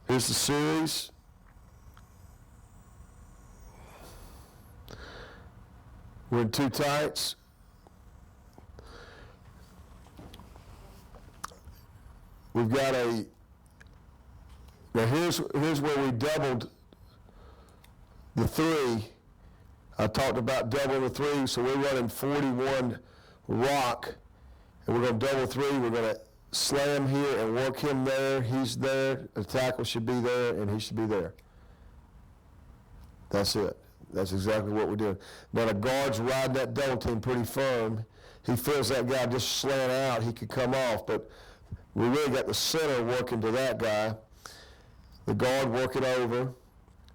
Here's the series. We're in two tights. We've got now here's where we doubled the three. I talked about doubling the three, so we're running 41 rock, and we're going to double three. We're going to slam here and work him there. He's there. The tackle should be there, and he should be there. That's it. That's exactly what we're doing. Now the guard's riding that double team pretty firm. He feels that guy just slant out. He could come off, but we really got the center working to that guy. The guard working over.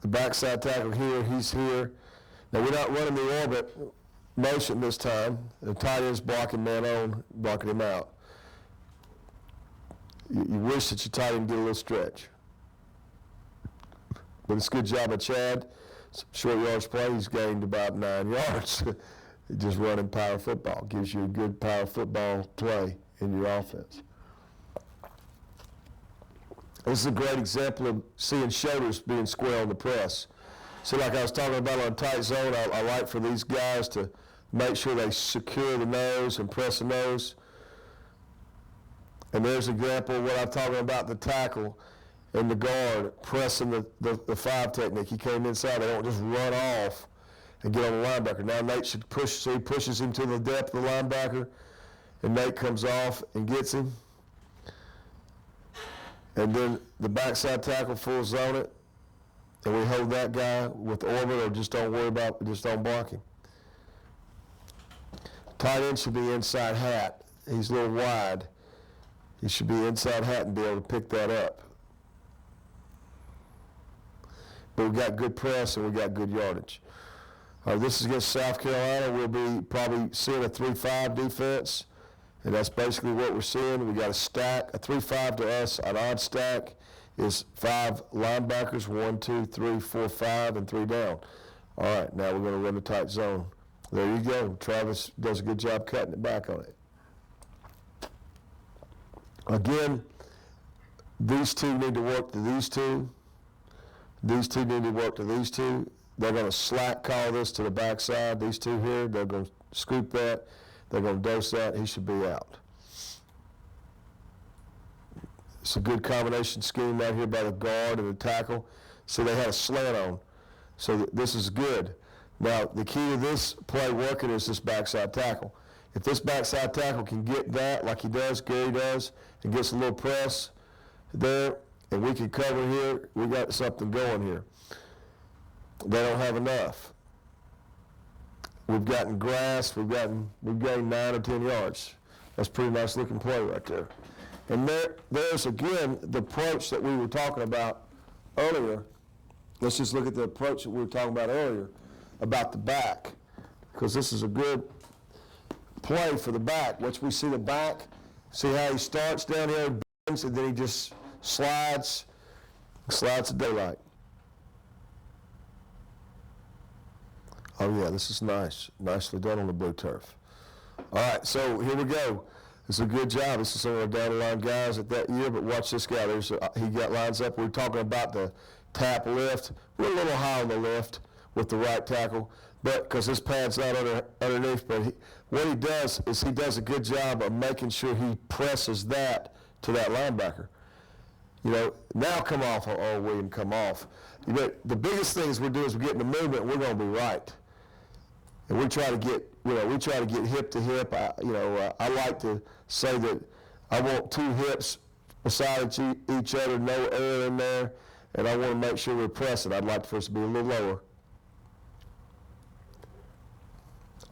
The backside tackle here, he's here. Now we're not running the orbit motion this time. The tight end's blocking man on, blocking him out. You wish that your tight end did a little stretch. But it's a good job of Chad. Short yards play, he's gained about 9 yards. Just running power football. Gives you a good power football play in your offense. This is a great example of seeing shoulders being square on the press. So like I was talking about on tight zone, I like for these guys to make sure they secure the nose and press the nose. And there's an example of what I'm talking about, the tackle and the guard pressing the five technique. He came inside. They don't just run off and get on the linebacker. Now Nate should push, so he pushes him to the depth of the linebacker, and Nate comes off and gets him. And then the backside tackle full zone it, and we hold that guy with orbit, or just don't worry about, just don't block him. Tight end should be inside hat. He's a little wide. He should be inside hat and be able to pick that up. But we got good press and we got good yardage. This is against South Carolina. We'll be probably seeing a 3-5 defense. And that's basically what we're seeing. We got a stack, a 3-5 to us. An odd stack is 5 linebackers, 1, 2, 3, 4, 5, and 3 down. All right, now we're going to run the tight zone. There you go. Travis does a good job cutting it back on it. Again, these two need to work to these two. These two need to work to these two. They're going to slack call this to the backside. These two here, they're going to scoop that. They're going to dose that. He should be out. It's a good combination scheme right here by the guard and the tackle. See, they had a slant on. So this is good. Now, the key to this play working is this backside tackle. If this backside tackle can get that like he does, Gary does, and gets a little press there, and we can cover here, we got something going here. They don't have enough. We've gotten grass, we've gained 9 or 10 yards. That's a pretty nice looking play right there. And there's again the approach that we were talking about earlier. Let's just look at the approach that we were talking about earlier about the back, because this is a good play for the back. Once we see the back, see how he starts down here, and then he just slides to daylight. Oh yeah, this is nice. Nicely done on the blue turf. All right, so here we go. It's a good job. This is some of our down the line guys at that year, but watch this guy. He got lines up. We were talking about the tap lift. We're a little high on the lift with the right tackle, but because his pad's not underneath, but what he does is he does a good job of making sure he presses that to that linebacker. You know, now come off, oh, William, come off. You know, the biggest things we do is we get in the movement, we're going to be right. And we try to get, hip to hip. I like to say that I want 2 hips beside each other, no air in there, and I want to make sure we're pressing. I'd like for us to be a little lower.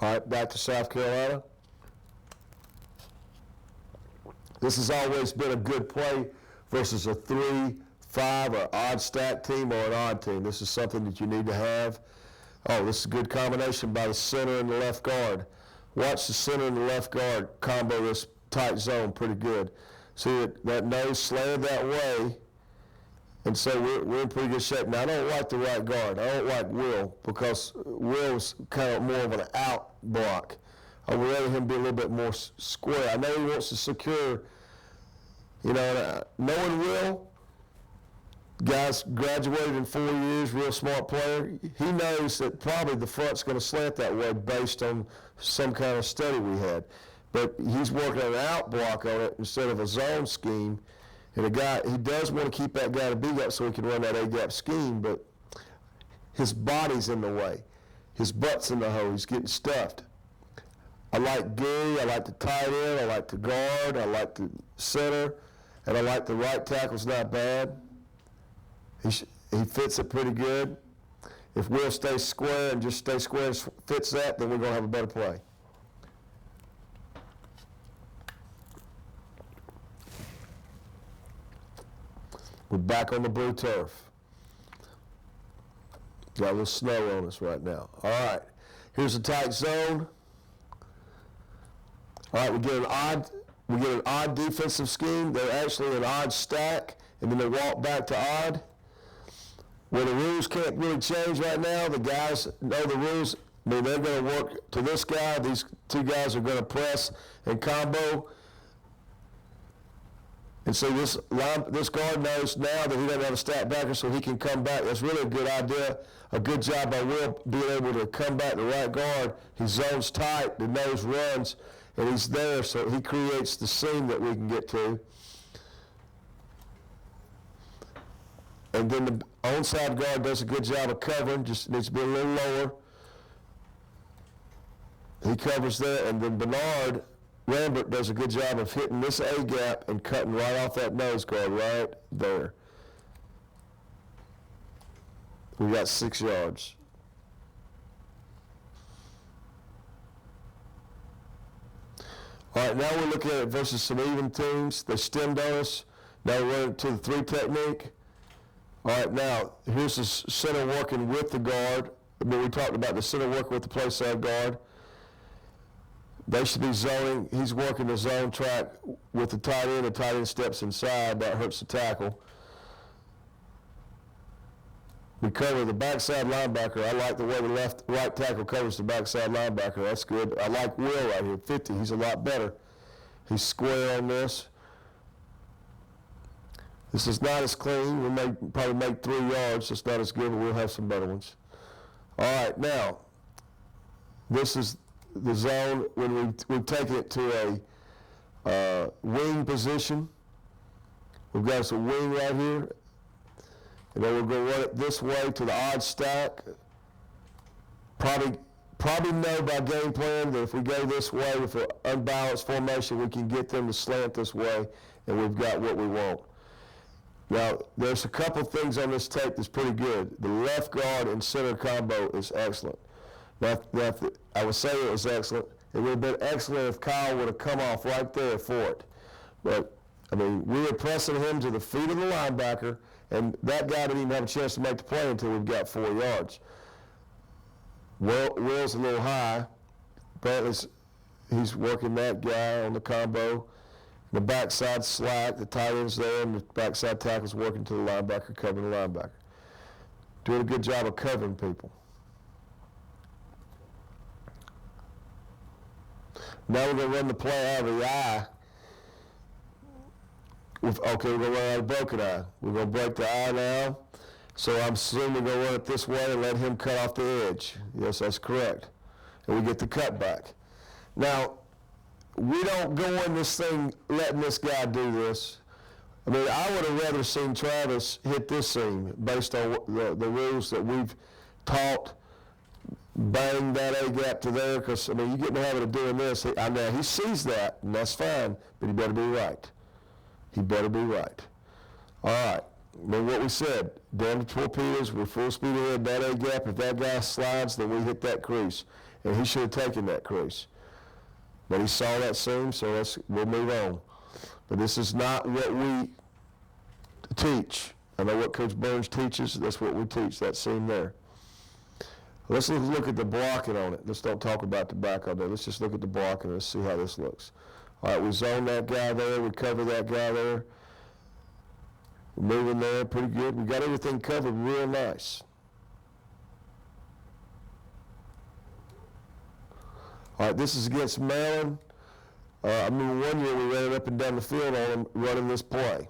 All right, back to South Carolina. This has always been a good play versus a 3-5 or odd stack team or an odd team. This is something that you need to have. Oh, this is a good combination by the center and the left guard. Watch the center and the left guard combo this tight zone pretty good. See that nose slanted that way, and so we're in pretty good shape. Now, I don't like the right guard. I don't like Will, because Will's kind of more of an out block. I would rather him be a little bit more square. I know he wants to secure, knowing Will, Guy's graduated in 4 years, real smart player. He knows that probably the front's going to slant that way based on some kind of study we had. But he's working an out block on it instead of a zone scheme. And he does want to keep that guy to B gap so he can run that A gap scheme, but his body's in the way. His butt's in the hole. He's getting stuffed. I like Gary. I like the tight end. I like the guard. I like the center. And I like the right tackle's not bad. He fits it pretty good. If Will stays square and just stays square and fits that, then we're going to have a better play. We're back on the blue turf. Got a little snow on us right now. All right. Here's a tight zone. All right, we get an odd defensive scheme. They're actually an odd stack, and then they walk back to odd. Where the rules can't really change right now, the guys know the rules. I mean, they're going to work to this guy. These two guys are going to press and combo. And so this guard knows now that he doesn't have a stack backer, so he can come back. That's really a good idea. A good job by Will being able to come back to right guard. He zones tight, the nose runs, and he's there, so he creates the seam that we can get to. And then the onside guard does a good job of covering, just needs to be a little lower. He covers there, and then Bernard Lambert does a good job of hitting this A gap and cutting right off that nose guard right there. We got 6 yards. All right, now we're looking at it versus some even teams. They stemmed on us. Now we're running to the 3 technique. All right, now here's the center working with the guard. I mean, we talked about the center working with the play side guard. They should be zoning. He's working the zone track with the tight end. The tight end steps inside. That hurts the tackle. We cover the backside linebacker. I like the way the right tackle covers the backside linebacker. That's good. I like Will right here, 50. He's a lot better. He's square on this. This is not as clean. We may probably make 3 yards. It's not as good, but we'll have some better ones. All right, now, this is the zone when we've taken it to a wing position. We've got us a wing right here. And then we're going to run it this way to the odd stack. Probably know by game plan that if we go this way with an unbalanced formation, we can get them to slant this way, and we've got what we want. Now, there's a couple things on this tape that's pretty good. The left guard and center combo is excellent. Now, I would say it was excellent. It would have been excellent if Kyle would have come off right there for it. But, I mean, we were pressing him to the feet of the linebacker, and that guy didn't even have a chance to make the play until we've got 4 yards. Will's a little high. Brantley's, he's working that guy on the combo. The backside slack, the tight end's there, and the backside tackle's working to the linebacker, covering the linebacker. Doing a good job of covering people. Now we're going to run the play out of the eye. Okay, we're going to run out of broken eye. We're going to break the eye now. So I'm assuming we're going to run it this way and let him cut off the edge. Yes, that's correct. And we get the cut back. Now, we don't go in this thing letting this guy do this. I mean, I would have rather seen Travis hit this seam based on the rules that we've taught. Bang that A gap to there, because, I mean, you get in the habit of doing this. I know he sees that, and that's fine, but he better be right. He better be right. All right. I mean, what we said, down to torpedoes, we're full speed ahead, that A gap. If that guy slides, then we hit that crease. And he should have taken that crease. But he saw that seam, so we'll move on. But this is not what we teach. I know what Coach Burns teaches. That's what we teach, that seam there. Let's look at the blocking on it. Let's don't talk about the back all day. Let's just look at the blocking. Let's see how this looks. All right, we zone that guy there. We cover that guy there. We're moving there pretty good. We got everything covered real nice. All right, this is against Maryland. I remember one year we ran it up and down the field on them running this play.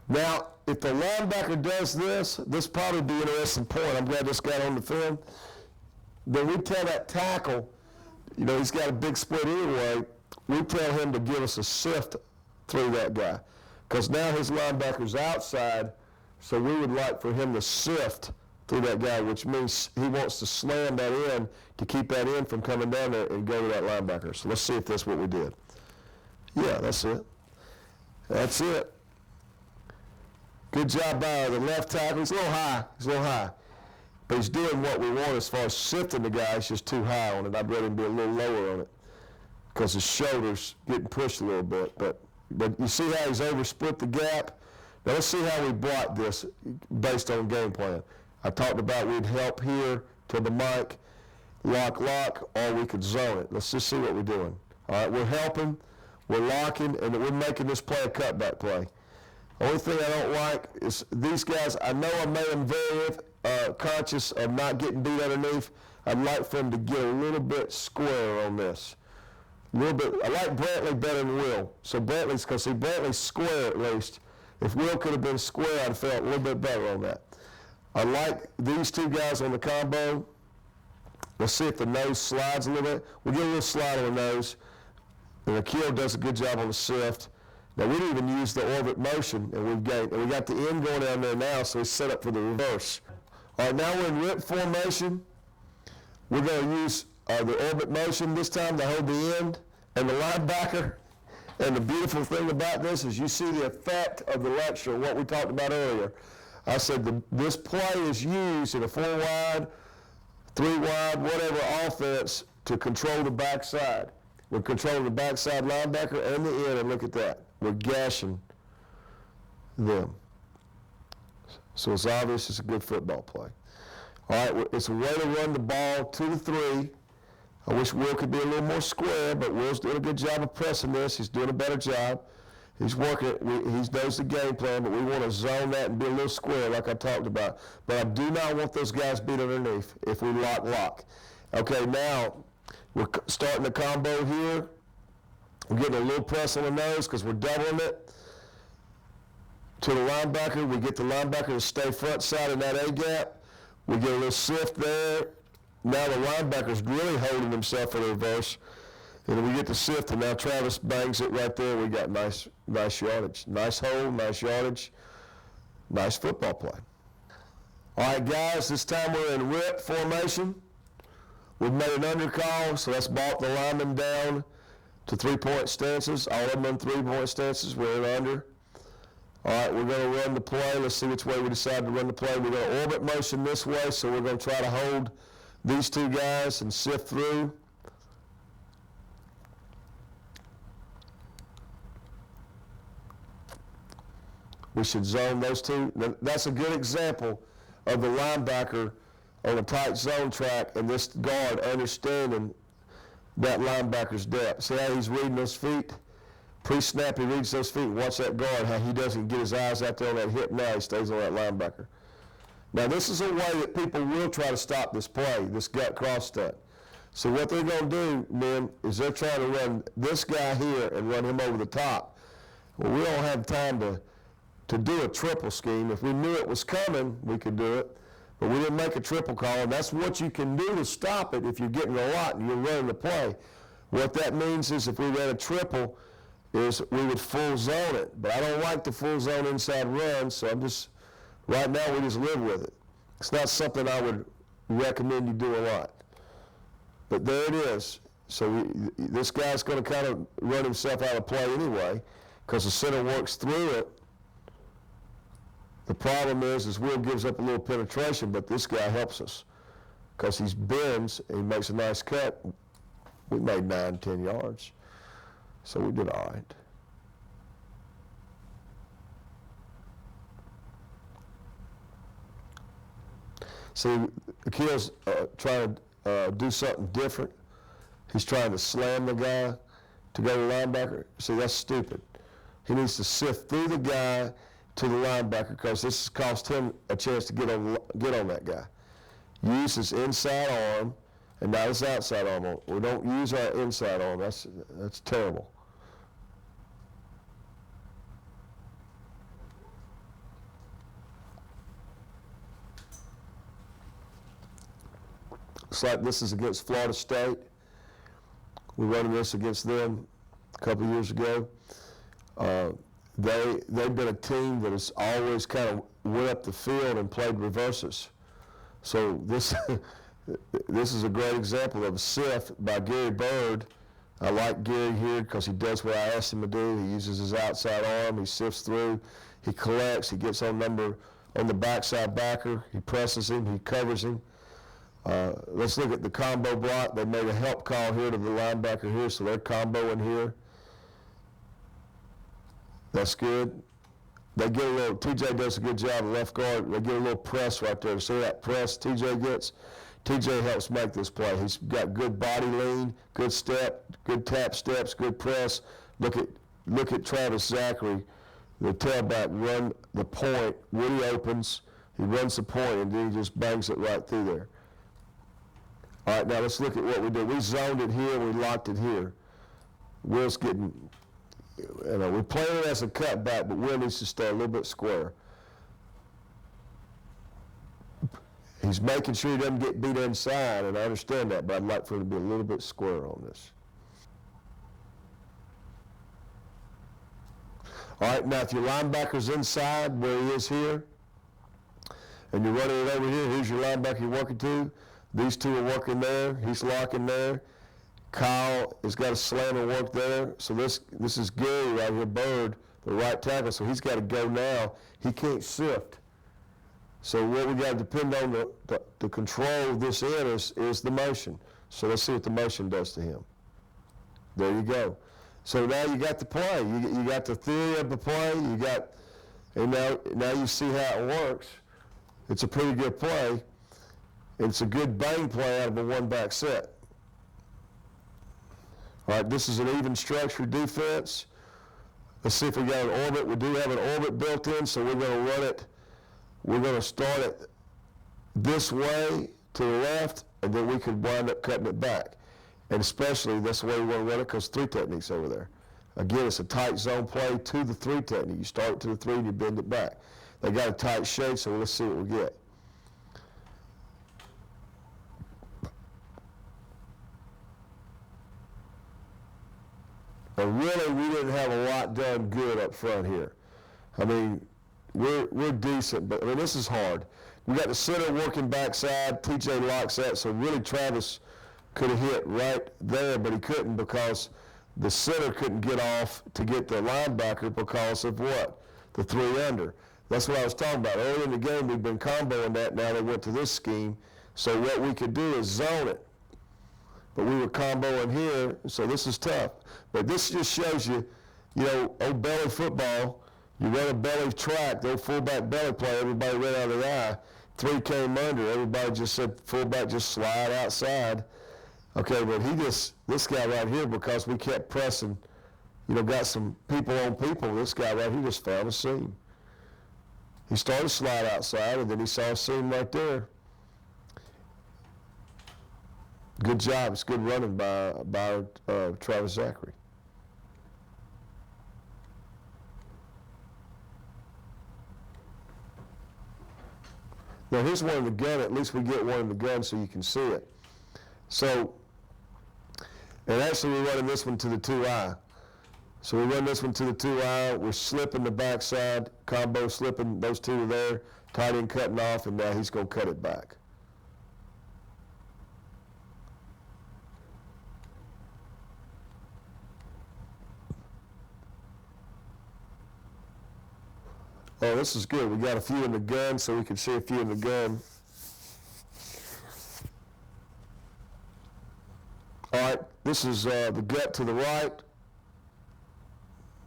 Now, if the linebacker does this probably be an interesting point. I'm glad this got on the film. Then we tell that tackle, he's got a big split anyway, we tell him to give us a sift through that guy. Because now his linebacker's outside, so we would like for him to sift through that guy, which means he wants to slam that in to keep that in from coming down there and go to that linebacker. So let's see if that's what we did. Yeah, that's it. That's it. Good job by the left tackle. He's a little high. But he's doing what we want as far as sifting the guy. He's just too high on it. I'd rather him be a little lower on it because his shoulder's getting pushed a little bit. But you see how he's oversplit the gap? Now let's see how we block this based on game plan. I talked about we'd help here to the mic, lock, or we could zone it. Let's just see what we're doing. All right, we're helping, we're locking, and we're making this play a cutback play. Only thing I don't like is these guys, I know I made them very conscious of not getting beat underneath. I'd like for them to get a little bit square on this. A little bit. I like Brantley better than Will. So Brantley's, because Brantley's square at least. If Will could have been square, I'd have felt a little bit better on that. I like these two guys on the combo. Let's see if the nose slides a little bit. We'll get a little slide on the nose. And Akil does a good job on the sift. Now we didn't even use the orbit motion, and we got the end going down there now, so it's set up for the reverse. All right, now we're in rip formation. We're going to use the orbit motion this time to hold the end and the linebacker. And the beautiful thing about this is you see the effect of the lecture, what we talked about earlier. I said this play is used in a 4-wide, 3-wide, whatever offense to control the backside. We're controlling the backside linebacker and the end, and look at that. We're gashing them. So it's obvious it's a good football play. All right, it's a way to run the ball to the 3. I wish Will could be a little more square, but Will's doing a good job of pressing this. He's doing a better job. He's working it. He knows the game plan, but we want to zone that and be a little square like I talked about. But I do not want those guys beat underneath if we lock. Okay, now we're starting the combo here. We're getting a little press on the nose because we're doubling it. To the linebacker, we get the linebacker to stay front side in that A-gap. We get a little sift there. Now the linebacker's really holding himself for the reverse. And we get the sift, and now Travis bangs it right there. We got nice yardage. Nice hold, nice yardage, nice football play. All right, guys, this time we're in rip formation. We've made an undercall, so that's brought the linemen down to 3-point stances. All of them in 3-point stances. We're in under. All right, we're going to run the play. Let's see which way we decide to run the play. We're going to orbit motion this way, so we're going to try to hold these two guys and sift through. We should zone those two. That's a good example of the linebacker on a tight zone track and this guard understanding that linebacker's depth. See how he's reading those feet? Pre-snap, he reads those feet. Watch that guard, how he doesn't get his eyes out there on that hip now. He stays on that linebacker. Now, this is a way that people will try to stop this play, this gut cross stunt. So what they're going to do, men, is they're trying to run this guy here and run him over the top. Well, we don't have time to do a triple scheme. If we knew it was coming, we could do it. But we didn't make a triple call, and that's what you can do to stop it if you're getting a lot and you're running the play. What that means is if we ran a triple, is we would full zone it. But I don't like the full zone inside run, so right now we just live with it. It's not something I would recommend you do a lot. But there it is. So this guy's going to kind of run himself out of play anyway because the center works through it. The problem is Will gives up a little penetration, but this guy helps us because he bends and he makes a nice cut. We made 9, 10 yards, so we did all right. See, Akil's trying to do something different. He's trying to slam the guy to go to the linebacker. See, that's stupid. He needs to sift through the guy to the linebacker because this has cost him a chance to get on that guy. Use his inside arm and not his outside arm. We don't use our inside arm. That's terrible. It's like this is against Florida State. We running this against them a couple years ago. They've been a team that has always kind of went up the field and played reverses. So this this is a great example of a sift by Gary Bird. I like Gary here because he does what I asked him to do. He uses his outside arm. He sifts through. He collects. He gets on the backside backer. He presses him. He covers him. Let's look at the combo block. They made a help call here to the linebacker here, so they're comboing here. That's good. They get a little, TJ does a good job, the left guard. They get a little press right there. See that press TJ gets? TJ helps make this play. He's got good body lean, good step, good tap steps, good press. Look at Travis Zachary, the tailback, run the point. Woody opens, he runs the point, and then he just bangs it right through there. All right, now let's look at what we did. We zoned it here, we locked it here. Will's getting, we're playing it as a cutback, but Will needs to stay a little bit square. He's making sure he doesn't get beat inside, and I understand that, but I'd like for him to be a little bit square on this. All right, now if your linebacker's inside where he is here, and you're running it over here, here's your linebacker you're working to. These two are working there. He's locking there. Kyle has got a slam and work there. So this is Gary right here, Bird, the right tackle. So he's got to go now. He can't sift. So what we got to depend on to control this in is the motion. So let's see what the motion does to him. There you go. So now you got the play. You got the theory of the play. And now you see how it works. It's a pretty good play. It's a good bang play out of a one-back set. All right, this is an even structure defense. Let's see if we got an orbit. We do have an orbit built in, so we're going to run it. We're going to start it this way to the left, and then we could wind up cutting it back. And especially that's the way we want to run it because three techniques over there. Again, it's a tight zone play to the three technique. You start it to the three and you bend it back. They got a tight shade, so let's see what we get. And really, we didn't have a lot done good up front here. I mean, we're decent, but I mean, this is hard. We got the center working backside. TJ locks that, so really Travis could have hit right there, but he couldn't because the center couldn't get off to get the linebacker because of what? The three under. That's what I was talking about. Early in the game, we've been comboing that. Now they went to this scheme. So what we could do is zone it. But we were comboing here, so this is tough. But this just shows you, old belly football, you run a belly track, the old fullback belly play, everybody ran out of the eye. Three came under, everybody just said fullback just slide outside. Okay, but this guy right here, because we kept pressing, got some people on people, this guy right here just found a seam. He started to slide outside, and then he saw a seam right there. Good job. It's good running by Travis Zachary. Now here's one in the gun. At least we get one in the gun so you can see it. So, and actually we're running this one to the 2-eye. So we run this one to the 2-eye. We're slipping the backside, combo slipping, those two are there, tight end cutting off, and now he's going to cut it back. Oh, this is good. We got a few in the gun, so we can see a few in the gun. All right, this is the gut to the right.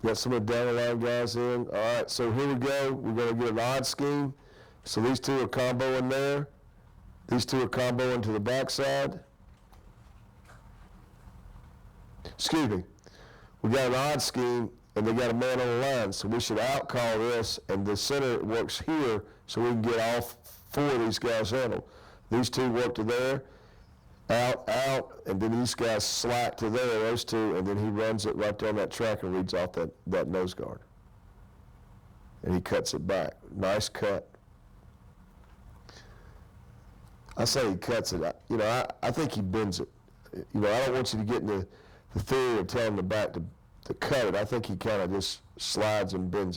Got some of the down the line guys in. All right, so here we go. We're going to get an odd scheme. So these two are comboing there. These two are comboing to the backside. Excuse me. We got an odd scheme, and they got a man on the line, so we should out-call this, and the center works here so we can get all four of these guys handled. These two work to there, out, and then these guys slack to there, those two, and then he runs it right down that track and reads off that nose guard. And he cuts it back. Nice cut. I say he cuts it. I think he bends it. I don't want you to get into the theory of telling the back to cut it. I think he kind of just slides and bends it.